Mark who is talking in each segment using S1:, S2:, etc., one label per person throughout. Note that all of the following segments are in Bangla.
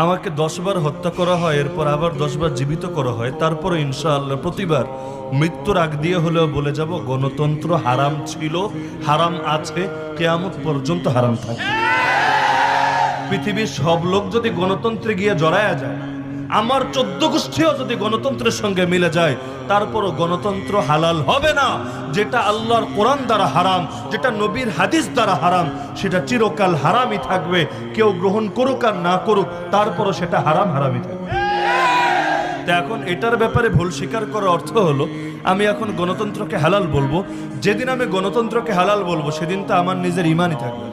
S1: আমাকে 10 বার হত্যা করা হয়, এরপর আবার 10 বার জীবিত করা হয়, তারপরে ইনশাআল্লাহ প্রতিবার মৃত্যুর আগ দিয়ে হলেও বলে যাব গণতন্ত্র হারাম ছিল, হারাম আছে, কিয়ামত পর্যন্ত হারাম থাকবে। পৃথিবীর সব লোক যদি গণতন্ত্রে গিয়ে জড়ায়া যায়, আমার 14 গোষ্ঠীও যদি গণতন্ত্রের সঙ্গে মিলে যায়, তারপরও গণতন্ত্র হালাল হবে না। যেটা আল্লাহর কোরআন দ্বারা হারাম, যেটা নবীর হাদিস দ্বারা হারাম, সেটা চিরকাল হারামই থাকবে। কেউ গ্রহণ করুক আর না করুক, তারপরও সেটা হারাম হারামই থাকবে। এখন এটার ব্যাপারে ভুল স্বীকার করার অর্থ হলো আমি এখন গণতন্ত্রকে হালাল বলবো। যেদিন আমি গণতন্ত্রকে হালাল বলবো সেদিন তো আমার নিজের ইমানই থাকবে।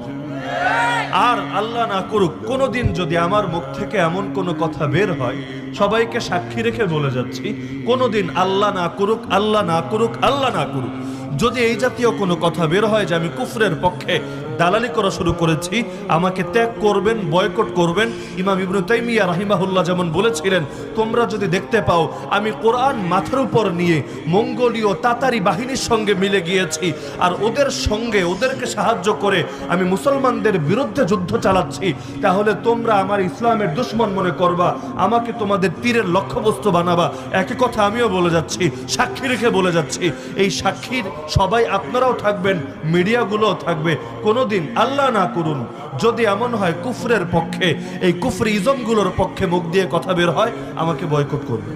S1: আর আল্লাহ না করুক কোনোদিন যদি আমার মুখ থেকে এমন কোনো কথা বের হয়, সবাইকে সাক্ষী রেখে বলে যাচ্ছি, কোনোদিন আল্লাহ না করুক, আল্লাহ না করুক, আল্লাহ না করুক, যদি এই জাতীয় কোনো কথা বের হয় যে আমি কুফরের পক্ষে দালালি করা শুরু করেছি, আমাকে ত্যাগ করবেন, বয়কট করবেন। ইমাম ইবনে তাইমিয়া রাহিমাহুল্লাহ যেমন বলেছিলেন, তোমরা যদি দেখতে পাও আমি কোরআন মাথার উপর নিয়ে মঙ্গোলীয় তাতারি বাহিনীর সঙ্গে মিলে গিয়েছি আর ওদের সঙ্গে ওদেরকে সাহায্য করে আমি মুসলমানদের বিরুদ্ধে যুদ্ধ চালাচ্ছি, তাহলে তোমরা আমার ইসলামের দুশমন মনে করবা, আমাকে তোমাদের তীরের লক্ষ্যবস্তু বানাবা। একই কথা আমিও বলে যাচ্ছি, সাক্ষী রেখে বলে যাচ্ছি। এই সাক্ষীর সবাই আপনারাও থাকবেন, মিডিয়াগুলোও থাকবে। কোনোদিন আল্লাহ না করুন যদি এমন হয় কুফরের পক্ষে, এই কুফরি ইজমগুলোর পক্ষে মুখ দিয়ে কথা বের হয়, আমাকে বয়কট করবে।